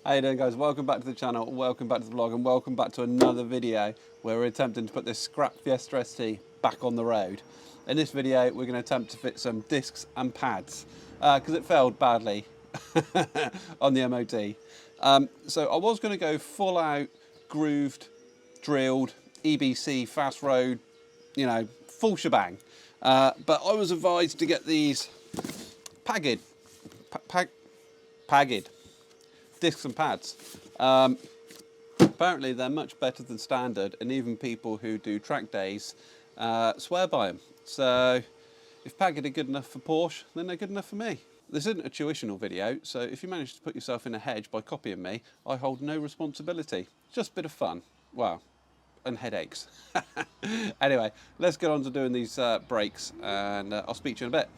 How you doing, guys? Welcome back to the channel, welcome back to the vlog, and welcome back to another video where we're attempting to put this scrap Fiesta ST back on the road. In this video we're going to attempt to fit some discs and pads because it failed badly on the MOT. So I was going to go full out grooved, drilled, EBC, fast road, you know, full shebang, but I was advised to get these pagged discs and pads. Apparently they're much better than standard, and even people who do track days swear by them. So if pagged are good enough for Porsche, then they're good enough for me. This isn't a tuitional video, so if you manage to put yourself in a hedge by copying me, I hold no responsibility. It's just a bit of fun. Wow. And headaches. Anyway, let's get on to doing these brakes, and I'll speak to you in a bit.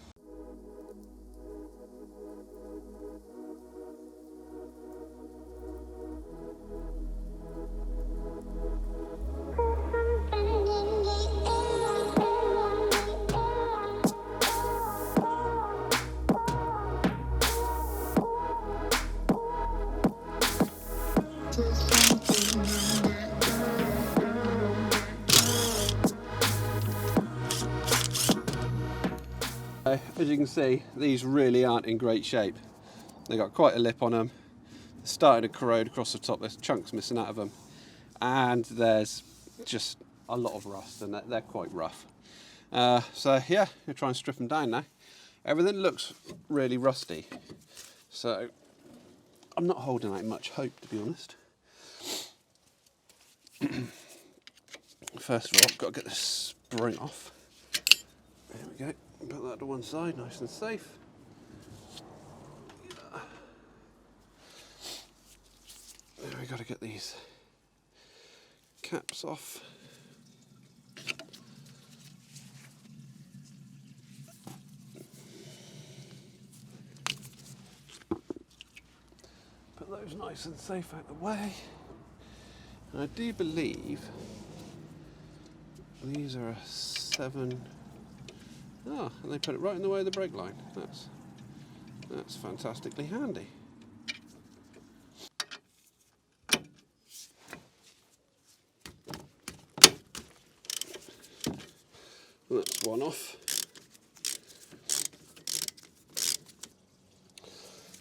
As you can see, these really aren't in great shape. They've got quite a lip on them. They're starting to corrode across the top. There's chunks missing out of them. And there's just a lot of rust, and they're quite rough. So yeah, we'll try and strip them down now. Everything looks really rusty. So I'm not holding out much hope, to be honest. First of all, I've got to get this spring off. There we go. Put that to one side, nice and safe. Now we've got to get these caps off. Put those nice and safe out the way. And I do believe these are a 7. Oh, and they put it right in the way of the brake line. That's fantastically handy. That's one off.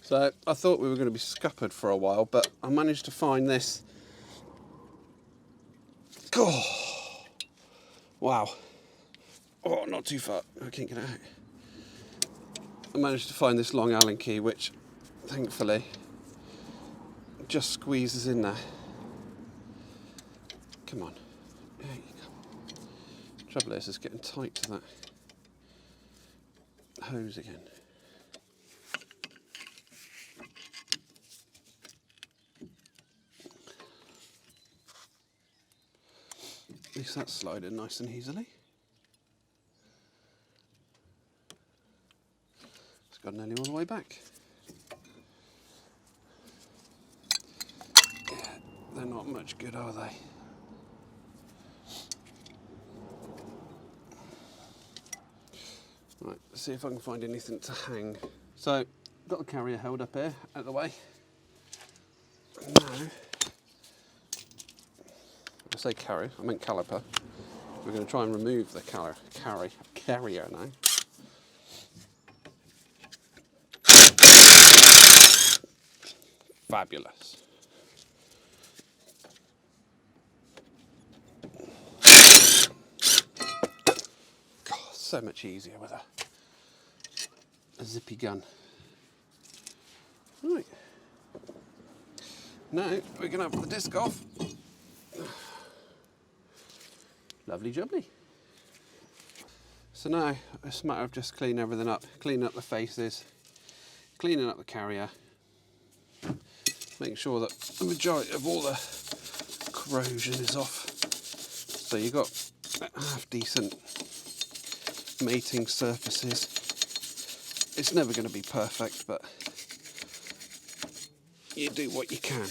So I thought we were going to be scuppered for a while, but I managed to find this. Oh, wow. Oh, not too far. I can't get it out. I managed to find this long Allen key, which thankfully just squeezes in there. Come on. There you go. Trouble is, it's getting tight to that hose again. At least that's sliding nice and easily. Got nearly all the way back. Yeah, they're not much good, are they? Right, let's see if I can find anything to hang. So, got the carrier held up here, out of the way. Now, I say carrier, I meant caliper. We're going to try and remove the carrier now. Fabulous. God, so much easier with a zippy gun. Right. Now we're going to have the disc off. Lovely jubbly. So now it's a matter of just cleaning everything up, cleaning up the faces, cleaning up the carrier. Make sure that the majority of all the corrosion is off. So you've got half decent mating surfaces. It's never going to be perfect, but you do what you can.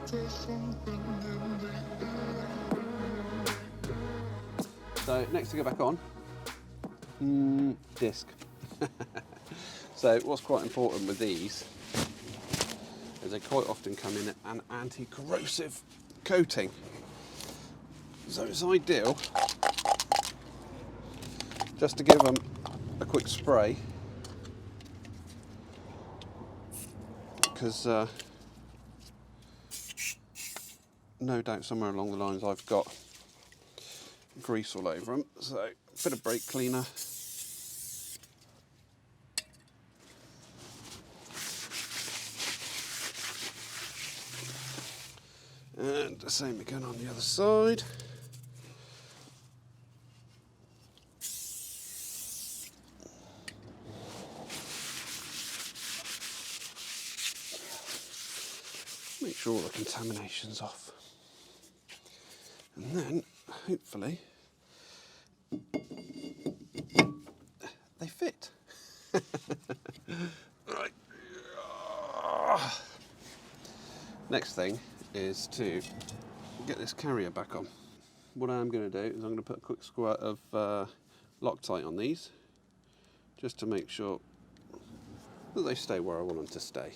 So next to go back on, disc. So what's quite important with these is they quite often come in an anti-corrosive coating. So it's ideal just to give them a quick spray, because no doubt somewhere along the lines I've got grease all over them. So a bit of brake cleaner. And the same again on the other side. Make sure all the contamination's off. And then, hopefully, they fit. Right. Next thing is to get this carrier back on. What I'm going to do is I'm going to put a quick squirt of Loctite on these, just to make sure that they stay where I want them to stay.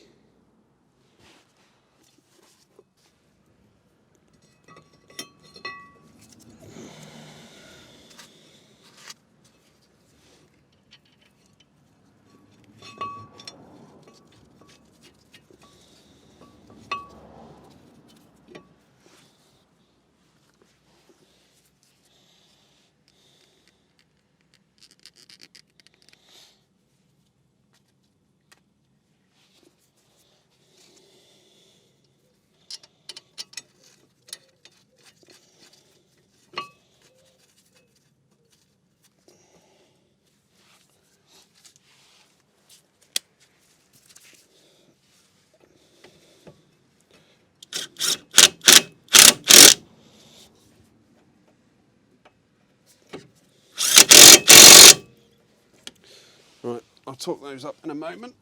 Right, I'll torque those up in a moment.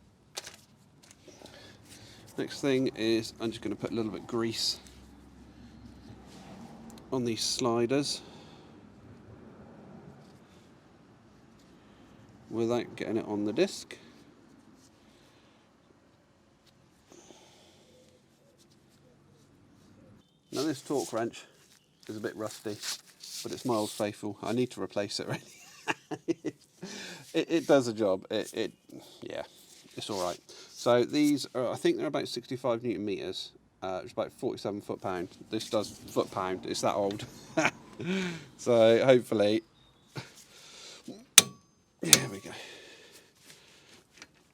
Next thing is I'm just going to put a little bit of grease on these sliders without getting it on the disc. Now this torque wrench is a bit rusty, but it's my old faithful. I need to replace it really. It does a job. Yeah, it's all right. So these are, I think they're about 65 Newton meters. It's about 47 foot-pound. This does foot-pound. It's that old. So hopefully, here we go.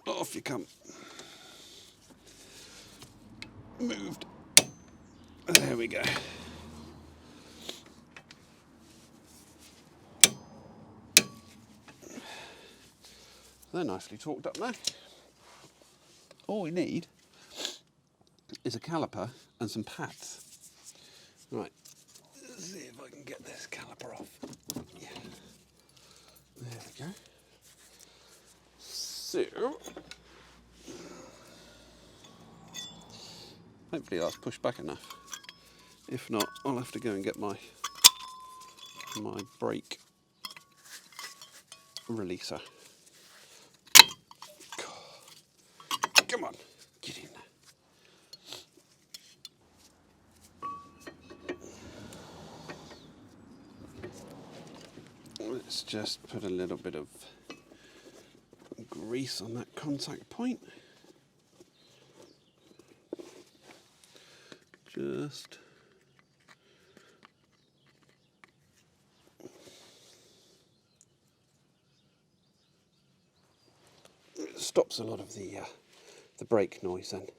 Off you come. Moved. There we go. They're nicely torqued up now. All we need is a caliper and some pads. Right, let's see if I can get this caliper off. Yeah. There we go. So, hopefully that's pushed back enough. If not, I'll have to go and get my brake releaser. Come on, get in there. Let's just put a little bit of grease on that contact point. Just it stops a lot of the brake noise, and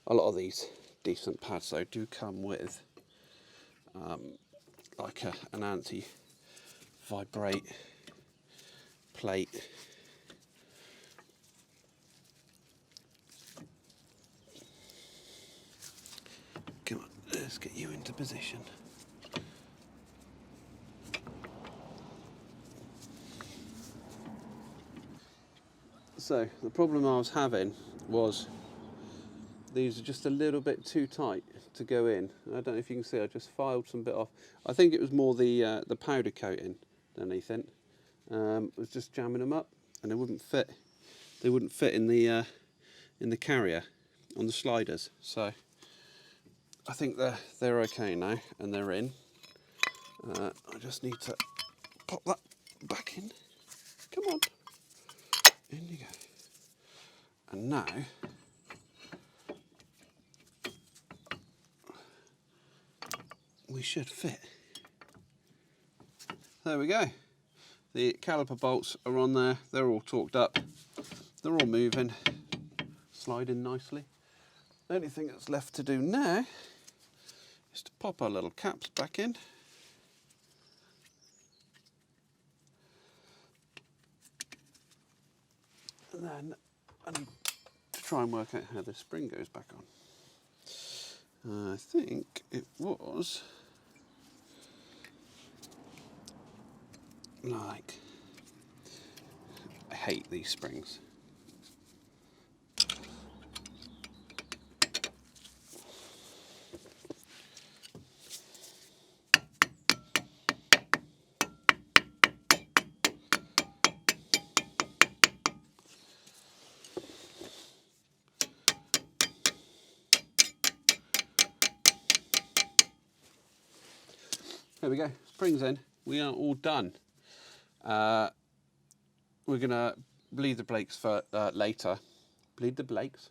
a lot of these decent pads though do come with like an anti-vibrate plate. Come on, let's get you into position. So the problem I was having was these are just a little bit too tight to go in. I don't know if you can see, I just filed some bit off. I think it was more the powder coating than anything. I was just jamming them up, and they wouldn't fit. They wouldn't fit in the carrier on the sliders. So I think they're okay now, and they're in. I just need to pop that back in. Come on. In you go. And now we should fit. There we go. The caliper bolts are on there. They're all torqued up. They're all moving, sliding nicely. The only thing that's left to do now is to pop our little caps back in. And then I need to try and work out how the spring goes back on. I think it was like, I hate these springs. There we go, springs in. We are all done. We're gonna bleed the brakes for later. Bleed the brakes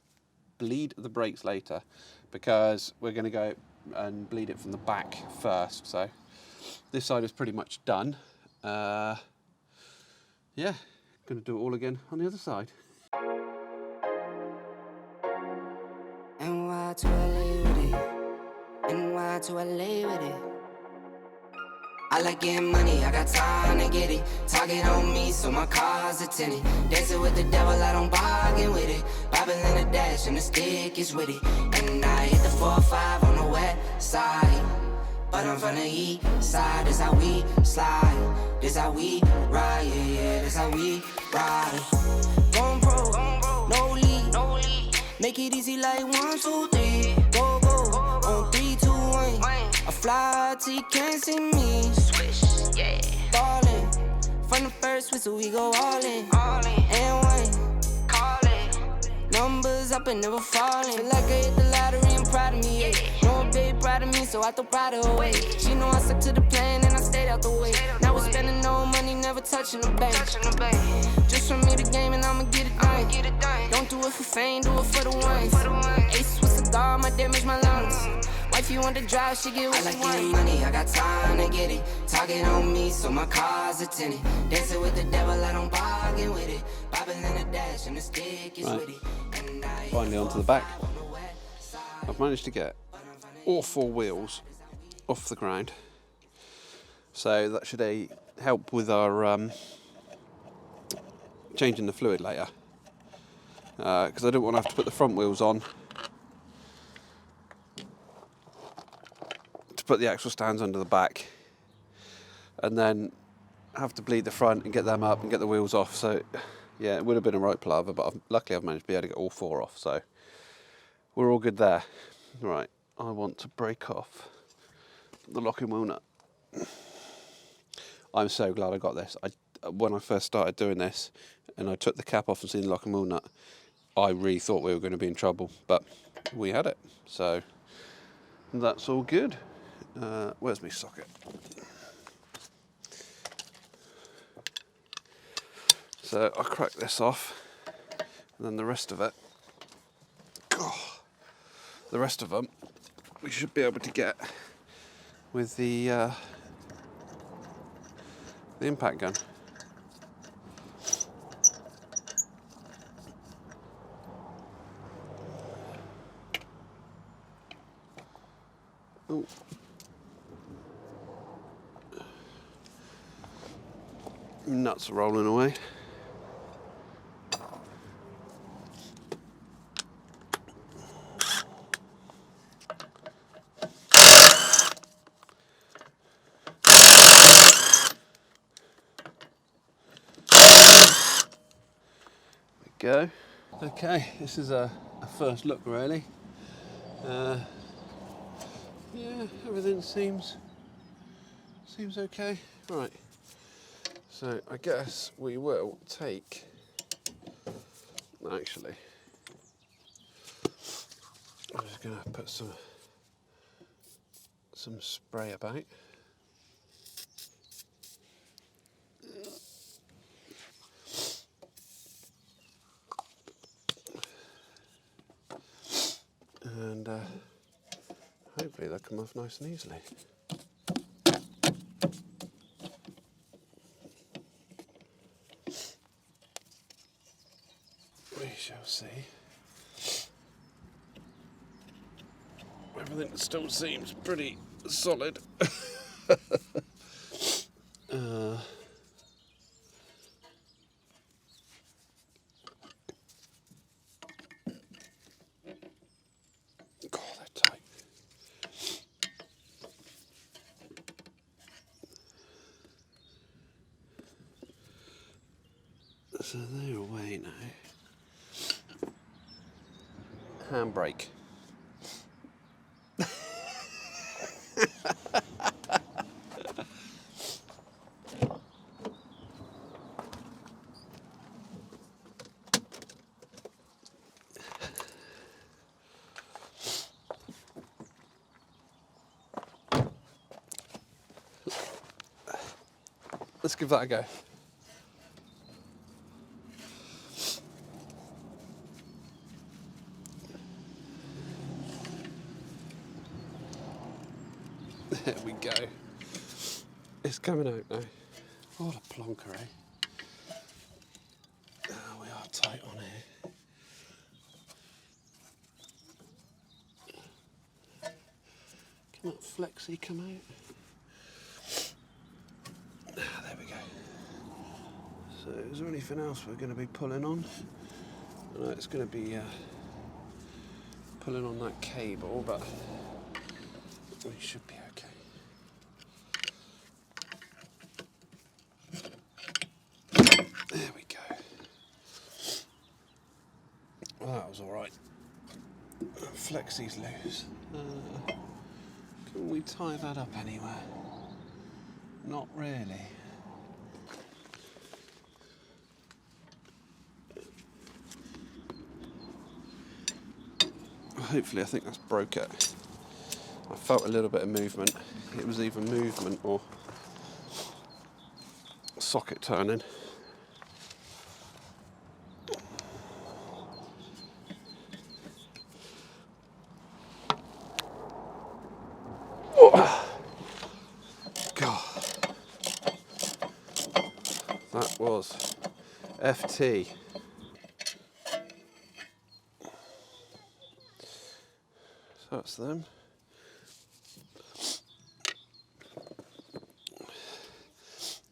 later, because we're gonna go and bleed it from the back first. So this side is pretty much done. Yeah, gonna do it all again on the other side. NY to LA with it. NY to LA with it. I like getting money, I got time to get it. Target on me, so my car's a tinted. Dancing with the devil, I don't bargain with it. Bobbing in the dash, and the stick is with it. And I hit the 4-5 on the west side. But I'm from the east side, this how we slide. This how we ride, yeah, yeah, this how we ride. Going pro, no lead. Make it easy like 1, 2, 3. Go, on 3, 2, 1. I fly till you can't see me. Swish, yeah. Ballin'. From the first whistle, we go all in. And one. Call it. Numbers up and never falling. Feel like I hit the lottery and proud of me, yeah. No one baby proud of me, so I throw pride away. She know I stuck to the plan and I stayed out the way. Now we're spending no money, never touching the bank. Just for me the game and I'ma get it done. Don't do it for fame, do it for the ones. Ace with cigar, my damage, my lungs. Wife, you want to drive, she get what she want. I like getting money, I got time to get it. Target on me, so my car's a tinted. Dancing with the devil, I don't bargain with it. Bobbing in the dash, and the stick is with it. Finally onto the back. I've managed to get all 4 wheels off the ground. So that should help with our changing the fluid later. Because I don't want to have to put the front wheels on to put the axle stands under the back, and then have to bleed the front and get them up and get the wheels off. So yeah, it would have been a right palaver, but luckily I've managed to be able to get all 4 off, so we're all good there. Right, I want to break off the locking wheel nut. I'm so glad I got this. When I first started doing this and I took the cap off and seen the locking wheel nut, I really thought we were going to be in trouble, but we had it, so that's all good. Where's my socket? So I'll crack this off, and then the rest of it, the rest of them, we should be able to get with the impact gun. Oh. Nuts are rolling away. There we go. Okay, this is a first look really. Yeah, everything seems okay. Right. So I guess we will take. Actually, I'm just going to put some spray about. And hopefully they'll come off nice and easily. We shall see. Everything still seems pretty solid. God, they're tight. So they're away now. Handbrake. Let's give that a go. There we go. It's coming out now. What a plonker, eh? Oh, we are tight on here. Can that flexi come out? Ah, there we go. So is there anything else we're going to be pulling on? I know it's going to be pulling on that cable, but we should be okay. There we go. Well, that was all right. Flexi's loose. Can we tie that up anywhere? Not really. Hopefully, I think that's broke it. I felt a little bit of movement. It was either movement or socket turning. God, that was FT. So that's them.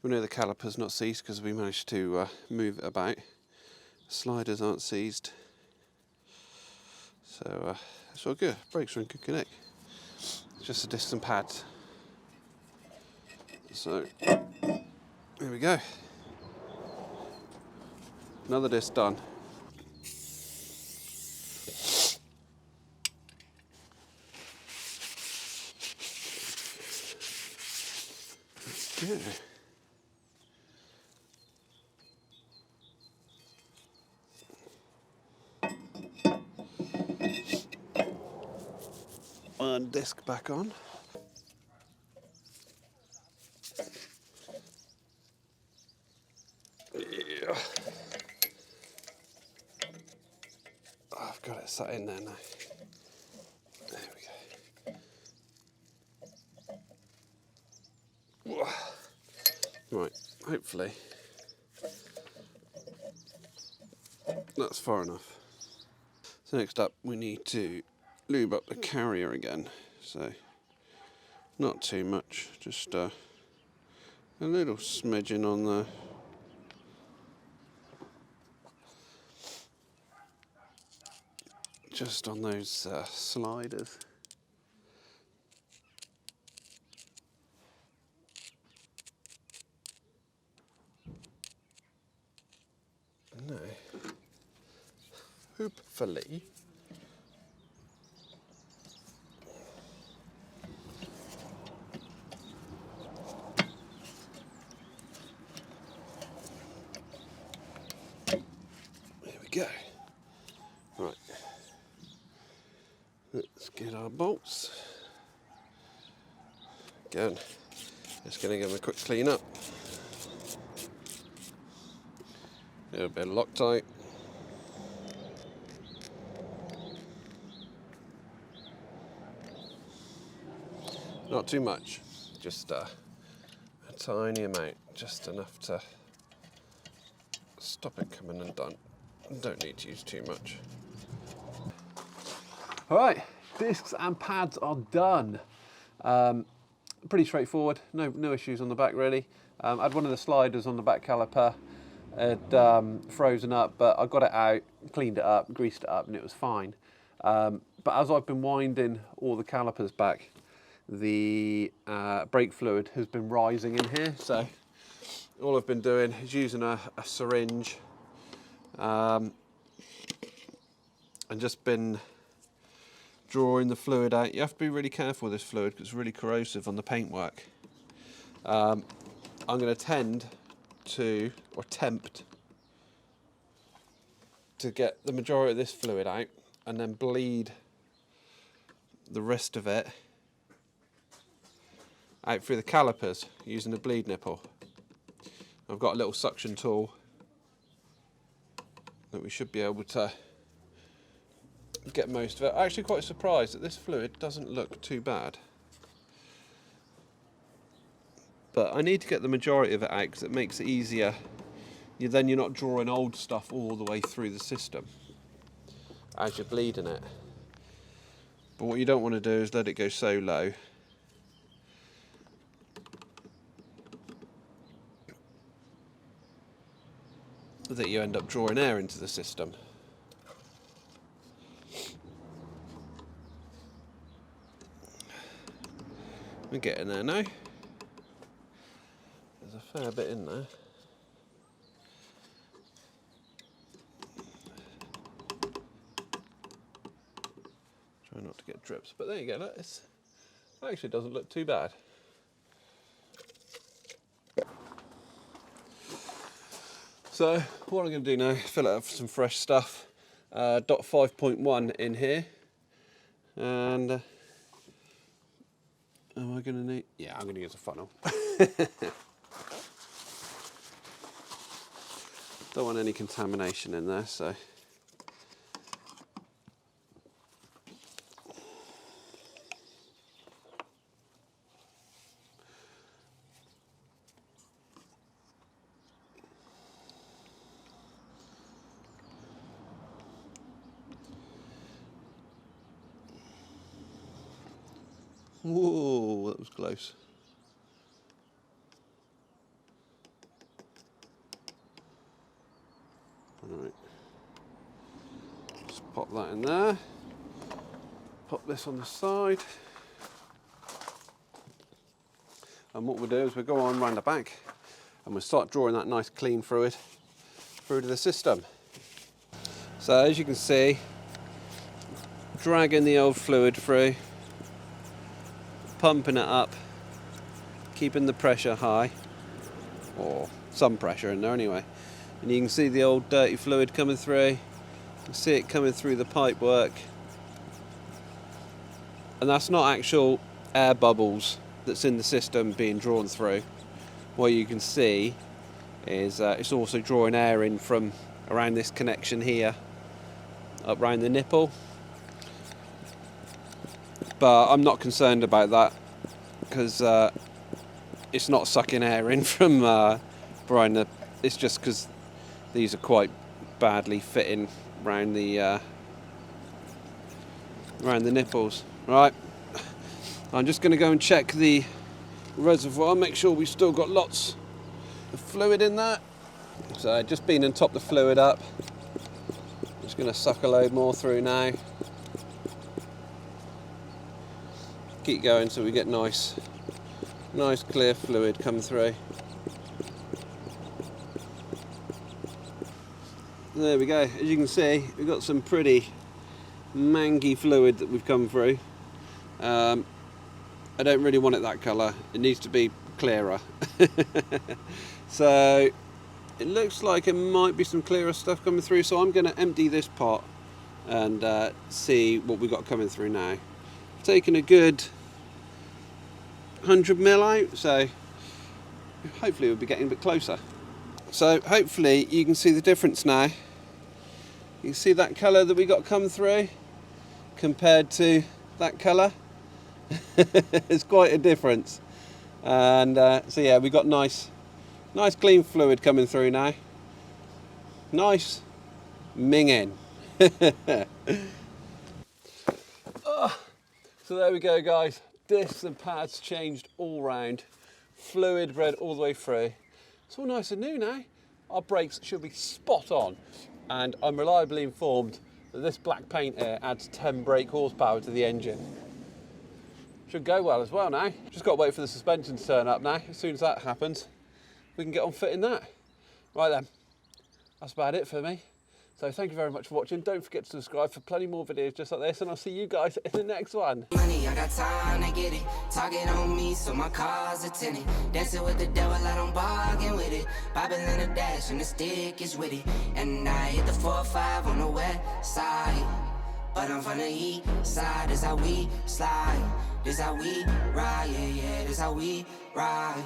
We know the caliper's not seized because we managed to move it about. Sliders aren't seized. So it's all good. Brakes are in good connect. Just the discs and pads. So here we go. Another disc done. Yeah. One disc back on. Yeah. Oh, I've got it sat in there now. There we go. Right, hopefully that's far enough. So next up we need to lube up the carrier again. So not too much, just a little smidgen on there. Just on those sliders. No. Hopefully Get our bolts. Again, just going to give them a quick clean up. A little bit of Loctite. Not too much, just a tiny amount, just enough to stop it coming undone. Don't need to use too much. All right, discs and pads are done. Pretty straightforward, no issues on the back really. I had one of the sliders on the back caliper. It frozen up, but I got it out, cleaned it up, greased it up, and it was fine. But as I've been winding all the calipers back, the brake fluid has been rising in here. So all I've been doing is using a syringe and just been drawing the fluid out. You have to be really careful with this fluid because it's really corrosive on the paintwork. I'm going to attempt to get the majority of this fluid out and then bleed the rest of it out through the calipers using a bleed nipple. I've got a little suction tool that we should be able to get most of it. I'm actually quite surprised that this fluid doesn't look too bad. But I need to get the majority of it out because it makes it easier. Then you're not drawing old stuff all the way through the system as you're bleeding it. But what you don't want to do is let it go so low that you end up drawing air into the system. We're getting there now. There's a fair bit in there. Try not to get drips, but there you go. That actually doesn't look too bad. So what I'm going to do now is fill it up with some fresh stuff. Dot 5.1 in here, and am I going to need? Yeah, I'm going to use a funnel. Don't want any contamination in there, so. Whoa, that was close. Right, just pop that in there. Pop this on the side. And what we'll do is we'll go on round the back and we'll start drawing that nice clean fluid through to the system. So as you can see, dragging the old fluid through, pumping it up, keeping the pressure high, or some pressure in there anyway. And you can see the old dirty fluid coming through. You can see it coming through the pipework. And that's not actual air bubbles that's in the system being drawn through. What you can see is it's also drawing air in from around this connection here, up around the nipple. But I'm not concerned about that because it's not sucking air in from behind the. It's just because these are quite badly fitting around the nipples. Right, I'm just going to go and check the reservoir, make sure we've still got lots of fluid in there. So I've just been and topped the fluid up. Just going to suck a load more through now. Keep going so we get nice clear fluid come through. There we go. As you can see, we've got some pretty mangy fluid that we've come through. I don't really want it that colour. It needs to be clearer. So it looks like it might be some clearer stuff coming through. So I'm going to empty this pot and see what we've got coming through now. taken a good 100 mil out, so hopefully we'll be getting a bit closer. So hopefully you can see the difference now. You can see that colour that we got come through compared to that colour. It's quite a difference. And so yeah, we got nice clean fluid coming through now. Nice minging. Oh, so there we go, guys. Discs and pads changed all round. Fluid bred all the way through. It's all nice and new now. Our brakes should be spot on. And I'm reliably informed that this black paint here adds 10 brake horsepower to the engine. Should go well as well now. Just got to wait for the suspension to turn up now. As soon as that happens, we can get on fitting that. Right then, that's about it for me. So thank you very much for watching. Don't forget to subscribe for plenty more videos just like this, and I'll see you guys in the next one. Money, I got time to get it. Target on me, so my car's a tinted. Dancing with the devil, I don't bargain with it. Bobbing in the dash, and the stick is with it. And I hit the 4-5 on the west side. But I'm from the east side. This how we slide. This how we ride, yeah, yeah. This how we ride.